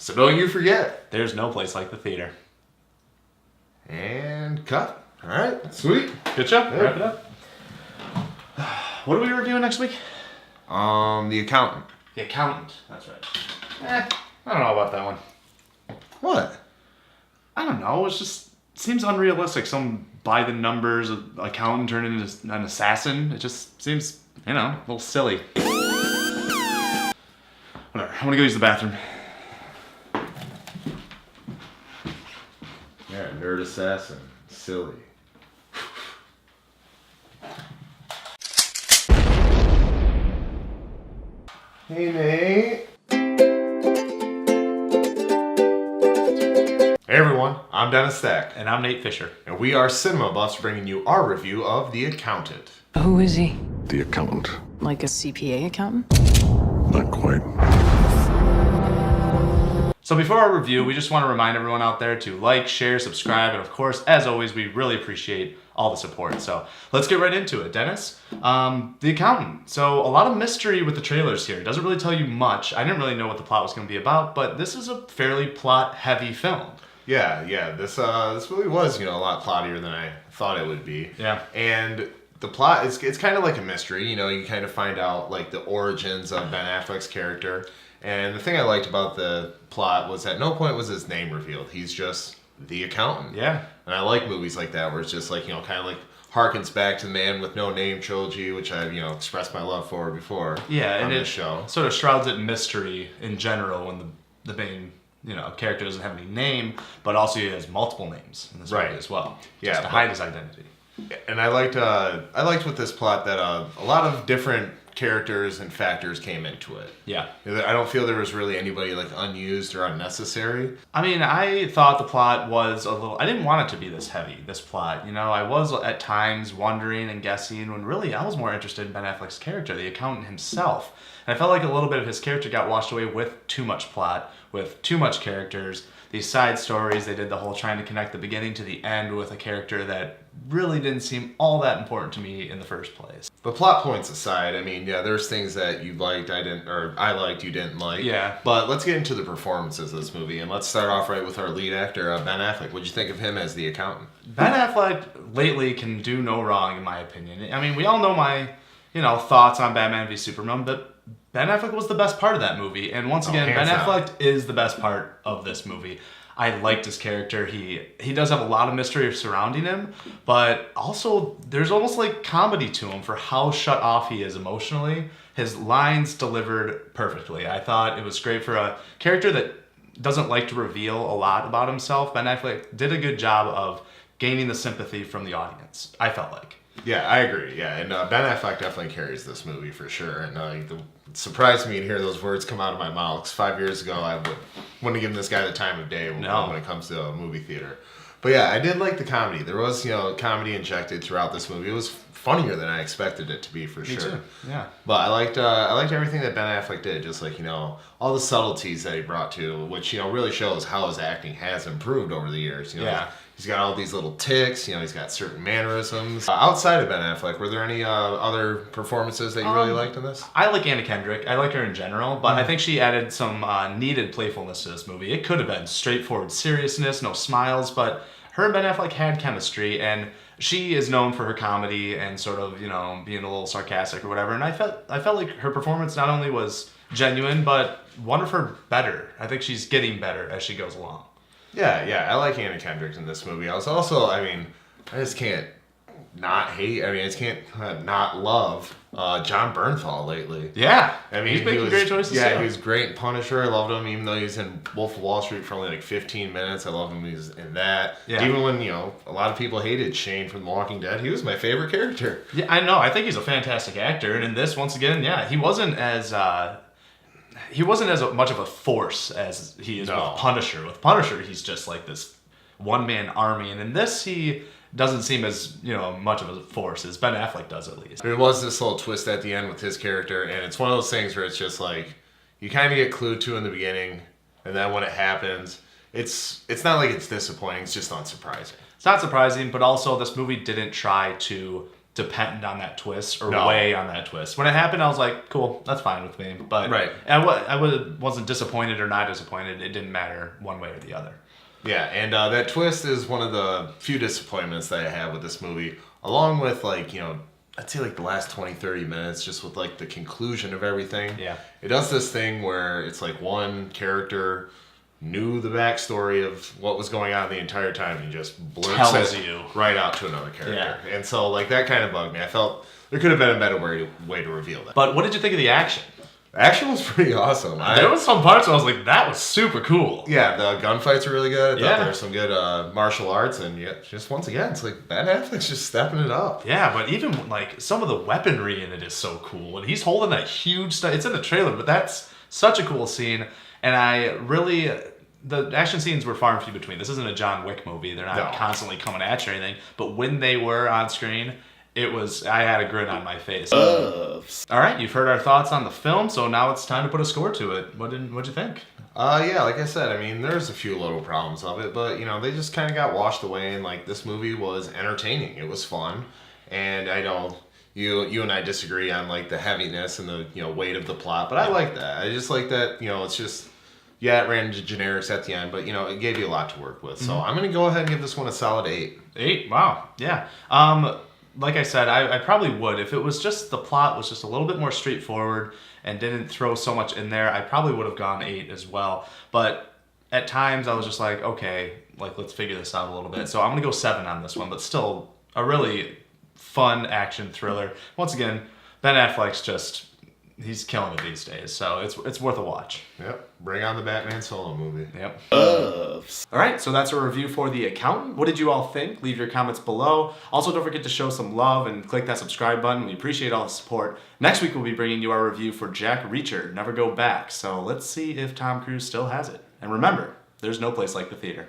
So don't you forget. There's no place like the theater. And cut. All right, sweet. Good job. Wrap it up. What are we reviewing next week? The Accountant. The Accountant. That's right. I don't know about that one. What? I don't know. It seems unrealistic. Some by the numbers accountant turned into an assassin. It just seems, a little silly. Whatever. I'm gonna go use the bathroom. Yeah, nerd assassin. Silly. Hey, Nate. Hey, everyone. I'm Dennis Stack. And I'm Nate Fischer. And we are Cinema Buffs bringing you our review of The Accountant. Who is he? The accountant. Like a CPA accountant? Not quite. So before our review, we just want to remind everyone out there to like, share, subscribe, and of course, as always, we really appreciate all the support. So let's get right into it. Dennis, The Accountant. So a lot of mystery with the trailers here. It doesn't really tell you much. I didn't really know what the plot was going to be about, but this is a fairly plot-heavy film. Yeah. This really was, a lot plottier than I thought it would be. Yeah. And the plot it's kind of like a mystery. You kind of find out like the origins of Ben Affleck's character. And the thing I liked about the plot was at no point was his name revealed. He's just the accountant. Yeah. And I like movies like that where it's just like, kind of like harkens back to the Man with No Name trilogy, which I've, expressed my love for before on this show. Sort of shrouds it in mystery in general when the main, character doesn't have any name, but also he has multiple names in this movie as well. Yeah, just to hide his identity. And I liked with this plot that a lot of different characters and factors came into it. Yeah. I don't feel there was really anybody like unused or unnecessary. I mean, I thought the plot was I didn't want it to be this heavy, this plot. I was at times wondering and guessing when really I was more interested in Ben Affleck's character, the accountant himself. And I felt like a little bit of his character got washed away with too much plot, with too much characters. These side stories, they did the whole trying to connect the beginning to the end with a character that really didn't seem all that important to me in the first place. But plot points aside, there's things that you liked, I liked, you didn't like. Yeah. But let's get into the performances of this movie, and let's start off right with our lead actor, Ben Affleck. What'd you think of him as the accountant? Ben Affleck lately can do no wrong, in my opinion. I mean, we all know my, thoughts on Batman v Superman, but Ben Affleck was the best part of that movie. And once again, Ben Affleck is the best part of this movie. I liked his character. He does have a lot of mystery surrounding him, but also there's almost like comedy to him for how shut off he is emotionally. His lines delivered perfectly. I thought it was great for a character that doesn't like to reveal a lot about himself. Ben Affleck did a good job of gaining the sympathy from the audience, I felt like. Yeah, I agree. Yeah, and Ben Affleck definitely carries this movie for sure. And it surprised me to hear those words come out of my mouth. 'Cause 5 years ago, I wouldn't have given this guy the time of day when it comes to a movie theater. But yeah, I did like the comedy. There was, comedy injected throughout this movie. It was funnier than I expected it to be for sure. Me too. Yeah. But I liked everything that Ben Affleck did. Just like, all the subtleties that he brought to, which, really shows how his acting has improved over the years. Yeah. He's got all these little tics, he's got certain mannerisms. Outside of Ben Affleck, were there any other performances that you really liked in this? I like Anna Kendrick. I like her in general, but I think she added some needed playfulness to this movie. It could have been straightforward seriousness, no smiles, but her and Ben Affleck had chemistry, and she is known for her comedy and sort of, being a little sarcastic or whatever. And I felt like her performance not only was genuine, but one of her better. I think she's getting better as she goes along. Yeah, I like Anna Kendrick in this movie. I was also, I just can't not hate, I just can't not love John Bernthal lately. Yeah, he's making great choices. Yeah, he was great in Punisher. I loved him, even though he's in Wolf of Wall Street for only like 15 minutes. I love him he's in that. Yeah. Even when, a lot of people hated Shane from The Walking Dead, he was my favorite character. Yeah, I know. I think he's a fantastic actor. And in this, once again, he wasn't as much of a force as he is with Punisher. With Punisher, he's just like this one-man army. And in this, he doesn't seem as, much of a force as Ben Affleck does, at least. There was this little twist at the end with his character, and it's one of those things where it's just like, you kind of get clued to in the beginning, and then when it happens, it's not like it's disappointing, it's just not surprising. It's not surprising, but also this movie didn't try to depend on that twist or No. weigh on that twist. When it happened, I was like, cool, that's fine with me. But Right. wasn't disappointed or not disappointed. It didn't matter one way or the other. Yeah, and that twist is one of the few disappointments that I have with this movie, along with, like, I'd say, like, the last 20, 30 minutes, just with, like, the conclusion of everything. Yeah. It does this thing where it's, like, one character knew the backstory of what was going on the entire time and just blurts Tells it you. right out to another character. Yeah. And so, like, that kind of bugged me. I felt there could have been a better way to reveal that. But what did you think of the action? The action was pretty awesome. There was some parts where I was like, that was super cool. Yeah, the gunfights were really good. I thought Yeah. there were some good martial arts, and just once again, it's like Ben Affleck's just stepping it up. Yeah, but even like some of the weaponry in it is so cool. And he's holding that huge stuff. It's in the trailer, but that's such a cool scene. And the action scenes were far and few between. This isn't a John Wick movie. They're not No. constantly coming at you or anything. But when they were on screen, I had a grin on my face. All right, you've heard our thoughts on the film, so now it's time to put a score to it. What'd you think? Yeah, like I said, I mean, there's a few little problems of it, but they just kind of got washed away. And like this movie was entertaining. It was fun, and I know you and I disagree on like the heaviness and the weight of the plot, but I like that. I just like that. It's just. Yeah, it ran into generics at the end, but it gave you a lot to work with. So I'm gonna go ahead and give this one a solid 8. 8? Wow. Yeah. Like I said, I probably would. If it was just the plot was just a little bit more straightforward and didn't throw so much in there, I probably would have gone 8 as well. But at times I was just like, okay, like let's figure this out a little bit. So I'm gonna go 7 on this one, but still a really fun action thriller. Once again, Ben Affleck's he's killing it these days, so it's worth a watch. Yep, bring on the Batman solo movie. Yep. All right, so that's a review for The Accountant. What did you all think? Leave your comments below. Also, don't forget to show some love and click that subscribe button. We appreciate all the support. Next week, we'll be bringing you our review for Jack Reacher, Never Go Back. So let's see if Tom Cruise still has it. And remember, there's no place like the theater.